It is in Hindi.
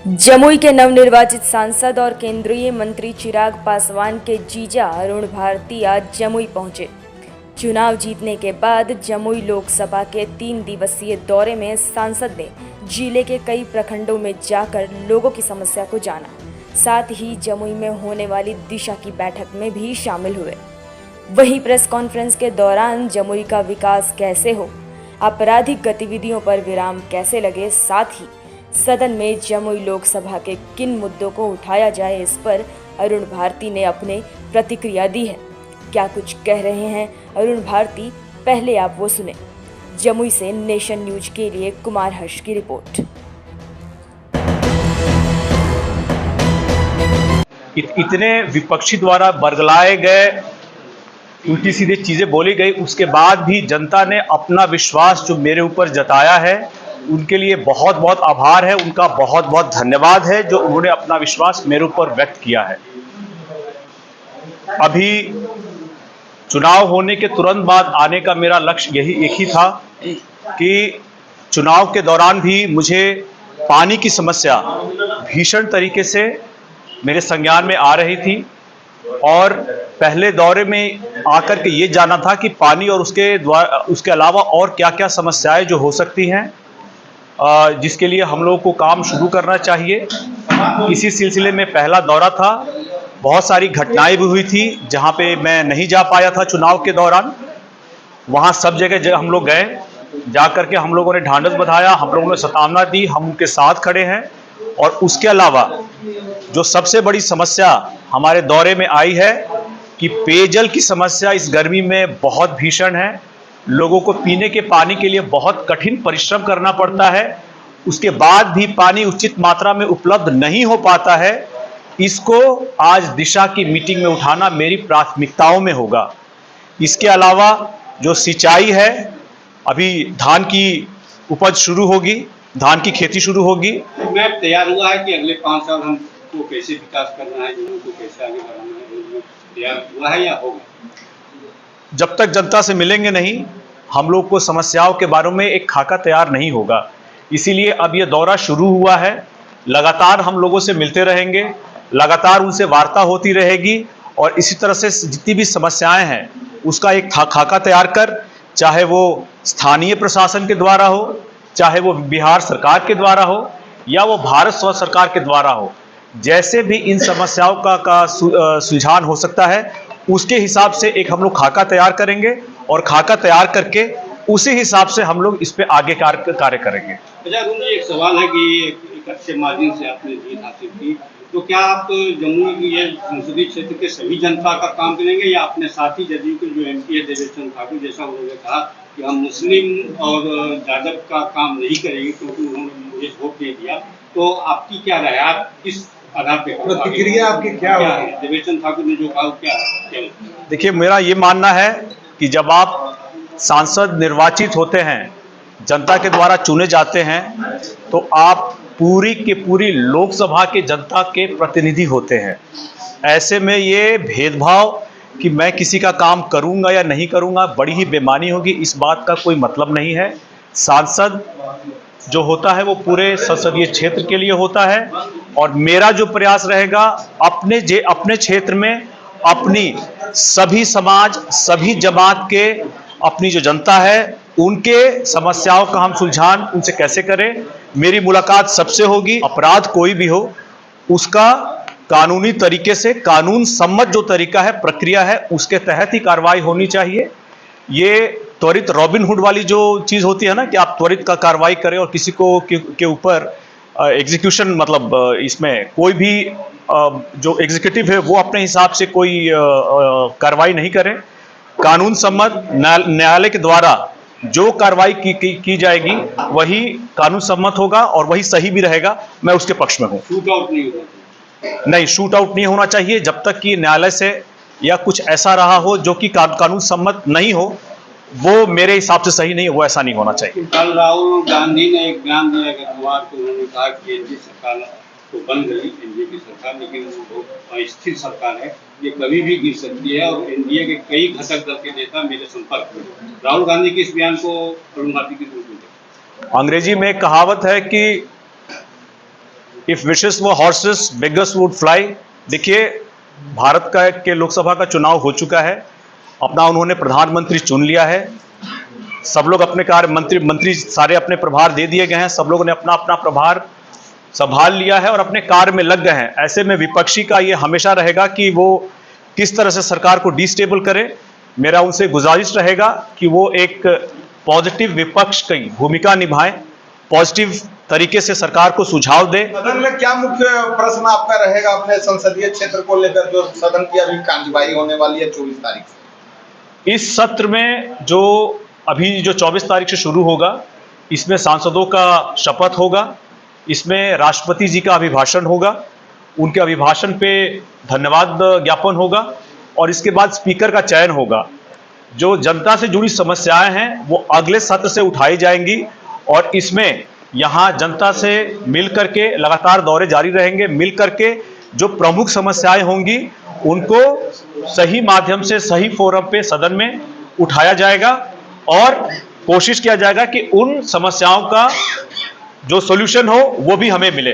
जमुई के नवनिर्वाचित सांसद और केंद्रीय मंत्री चिराग पासवान के जीजा अरुण भारती आज जमुई पहुंचे। चुनाव जीतने के बाद जमुई लोकसभा के 3 दिवसीय दौरे में सांसद ने जिले के कई प्रखंडों में जाकर लोगों की समस्या को जाना। साथ ही जमुई में होने वाली दिशा की बैठक में भी शामिल हुए। वहीं प्रेस कॉन्फ्रेंस के दौरान जमुई का विकास कैसे हो, आपराधिक गतिविधियों पर विराम कैसे लगे, साथ ही सदन में जमुई लोकसभा के किन मुद्दों को उठाया जाए, इस पर अरुण भारती ने अपने प्रतिक्रिया दी है। क्या कुछ कह रहे हैं अरुण भारती, पहले आप वो सुने। जमुई से नेशन न्यूज के लिए कुमार हर्ष की रिपोर्ट। इतने विपक्षी द्वारा बरगलाए गए, उल्टी सीधी चीजें बोली गई, उसके बाद भी जनता ने अपना विश्वास जो मेरे ऊपर जताया है, उनके लिए बहुत बहुत आभार है। उनका बहुत बहुत धन्यवाद है जो उन्होंने अपना विश्वास मेरे ऊपर व्यक्त किया है। अभी चुनाव होने के तुरंत बाद आने का मेरा लक्ष्य यही एक ही था कि चुनाव के दौरान भी मुझे पानी की समस्या भीषण तरीके से मेरे संज्ञान में आ रही थी और पहले दौरे में आकर के ये जाना था कि पानी और उसके अलावा और क्या क्या समस्याएं जो हो सकती हैं, जिसके लिए हम लोगों को काम शुरू करना चाहिए। इसी सिलसिले में पहला दौरा था। बहुत सारी घटनाएं भी हुई थी जहां पे मैं नहीं जा पाया था चुनाव के दौरान। वहां सब जगह हम लोग गए, जाकर के हम लोगों ने ढांढस बंधाया, हम लोगों ने सतावना दी, हम उनके साथ खड़े हैं। और उसके अलावा जो सबसे बड़ी समस्या हमारे दौरे में आई है कि पेयजल की समस्या इस गर्मी में बहुत भीषण है। लोगों को पीने के पानी के लिए बहुत कठिन परिश्रम करना पड़ता है, उसके बाद भी पानी उचित मात्रा में उपलब्ध नहीं हो पाता है। इसको आज दिशा की मीटिंग में उठाना मेरी प्राथमिकताओं में होगा। इसके अलावा जो सिंचाई है, अभी धान की उपज शुरू होगी, धान की खेती शुरू होगी। मैप तैयार हुआ है कि अगले 5 साल हमको कैसे विकास करना है, को कैसे आगे बढ़ाना है, तैयार हुआ है या होगा? जब तक जनता से मिलेंगे नहीं, हम लोग को समस्याओं के बारे में एक खाका तैयार नहीं होगा। इसीलिए अब ये दौरा शुरू हुआ है। लगातार हम लोगों से मिलते रहेंगे, लगातार उनसे वार्ता होती रहेगी और इसी तरह से जितनी भी समस्याएं हैं उसका एक खाका तैयार कर, चाहे वो स्थानीय प्रशासन के द्वारा हो, चाहे वो बिहार सरकार के द्वारा हो या वो भारत सरकार के द्वारा हो, जैसे भी इन समस्याओं का सुझाव हो सकता है, उसके हिसाब से एक हम लोग खाका तैयार करेंगे और खाका तैयार करके उसी हिसाब से हम लोग इस पे आगे कार्य करेंगे। अच्छा, एक सवाल है कि एक अच्छे मार्जिन से आपने जीत हासिल की, तो क्या आप जमुई की ये संसदीय क्षेत्र के सभी जनता का काम करेंगे या अपने साथी जदयू के जो एमपी है देवेचंद ठाकुर, जैसा उन्होंने कहा कि हम मुस्लिम और यादव का काम नहीं करेंगे क्योंकि उन्होंने मुझे वोट दे दिया, तो आपकी क्या राय, आप किस आधार पे प्रतिक्रिया आपकी क्या है? देवेचंद ठाकुर ने जो कहा क्या? देखिए, मेरा ये मानना है कि जब आप सांसद निर्वाचित होते हैं, जनता के द्वारा चुने जाते हैं, तो आप पूरी की पूरी लोकसभा के जनता के प्रतिनिधि होते हैं। ऐसे में ये भेदभाव कि मैं किसी का काम करूंगा या नहीं करूंगा, बड़ी ही बेमानी होगी। इस बात का कोई मतलब नहीं है। सांसद जो होता है वो पूरे संसदीय क्षेत्र के लिए होता है और मेरा जो प्रयास रहेगा अपने क्षेत्र में अपनी सभी समाज, सभी जमात के, अपनी जो जनता है, उनके समस्याओं का हम सुलझान उनसे कैसे करें। मेरी मुलाकात सबसे होगी। अपराध कोई भी हो, उसका कानूनी तरीके से, कानून सम्मत जो तरीका है, प्रक्रिया है, उसके तहत ही कार्रवाई होनी चाहिए। ये त्वरित रॉबिनहुड वाली जो चीज होती है ना, कि आप त्वरित का कार्रवाई करें और किसी को के ऊपर एग्जीक्यूशन, मतलब इसमें कोई भी जो एग्जीक्यूटिव है वो अपने हिसाब से कोई कार्रवाई नहीं करे। कानून सम्मत न्यायालय के द्वारा जो कार्रवाई की जाएगी वही कानून सम्मत होगा और वही सही भी रहेगा। मैं उसके पक्ष में हूँ। शूट आउट नहीं होगा? नहीं, शूट आउट नहीं होना चाहिए जब तक कि न्यायालय से या कुछ ऐसा रहा हो जो कि कानून सम्मत नहीं हो, वो मेरे हिसाब से सही नहीं, वो ऐसा नहीं होना चाहिए। कल राहुल गांधी ने एक बयान दिया कि उन्होंने कहा कि एनडीए सरकार तो बन गई, एनडीए की सरकार, लेकिन वो बहुत अस्थिर सरकार है, ये कभी भी गिर सकती है और एनडीए के कई घटक दल के नेता मेरे संपर्क में। राहुल गांधी के इस बयान को अरुण भारती की रूप में अंग्रेजी में एक कहावत है कि इफ विशेस व हॉर्सेस बेगर्स वुड फ्लाई। देखिए, भारत का के लोकसभा का चुनाव हो चुका है, अपना उन्होंने प्रधानमंत्री चुन लिया है, सब लोग अपने कार्य मंत्री सारे अपने प्रभार दे दिए गए हैं, सब लोगों ने अपना अपना प्रभार संभाल लिया है और अपने कार्य में लग गए हैं। ऐसे में विपक्षी का ये हमेशा रहेगा कि वो किस तरह से सरकार को डिस्टेबल करे। मेरा उनसे गुजारिश रहेगा कि वो एक पॉजिटिव विपक्ष की भूमिका निभाएं, पॉजिटिव तरीके से सरकार को सुझाव दे। सदन में क्या मुख्य प्रश्न आपका रहेगा अपने संसदीय क्षेत्र को लेकर, जो सदन की अभी कार्यवाही होने वाली है 24 तारीख से? इस सत्र में जो 24 तारीख से शुरू होगा, इसमें सांसदों का शपथ होगा, इसमें राष्ट्रपति जी का अभिभाषण होगा, उनके अभिभाषण पे धन्यवाद ज्ञापन होगा और इसके बाद स्पीकर का चयन होगा। जो जनता से जुड़ी समस्याएं हैं वो अगले सत्र से उठाई जाएंगी और इसमें यहाँ जनता से मिल करके लगातार दौरे जारी रहेंगे, मिल करके जो प्रमुख समस्याएं होंगी उनको सही माध्यम से सही फोरम पे सदन में उठाया जाएगा और कोशिश किया जाएगा कि उन समस्याओं का जो सॉल्यूशन हो वो भी हमें मिले।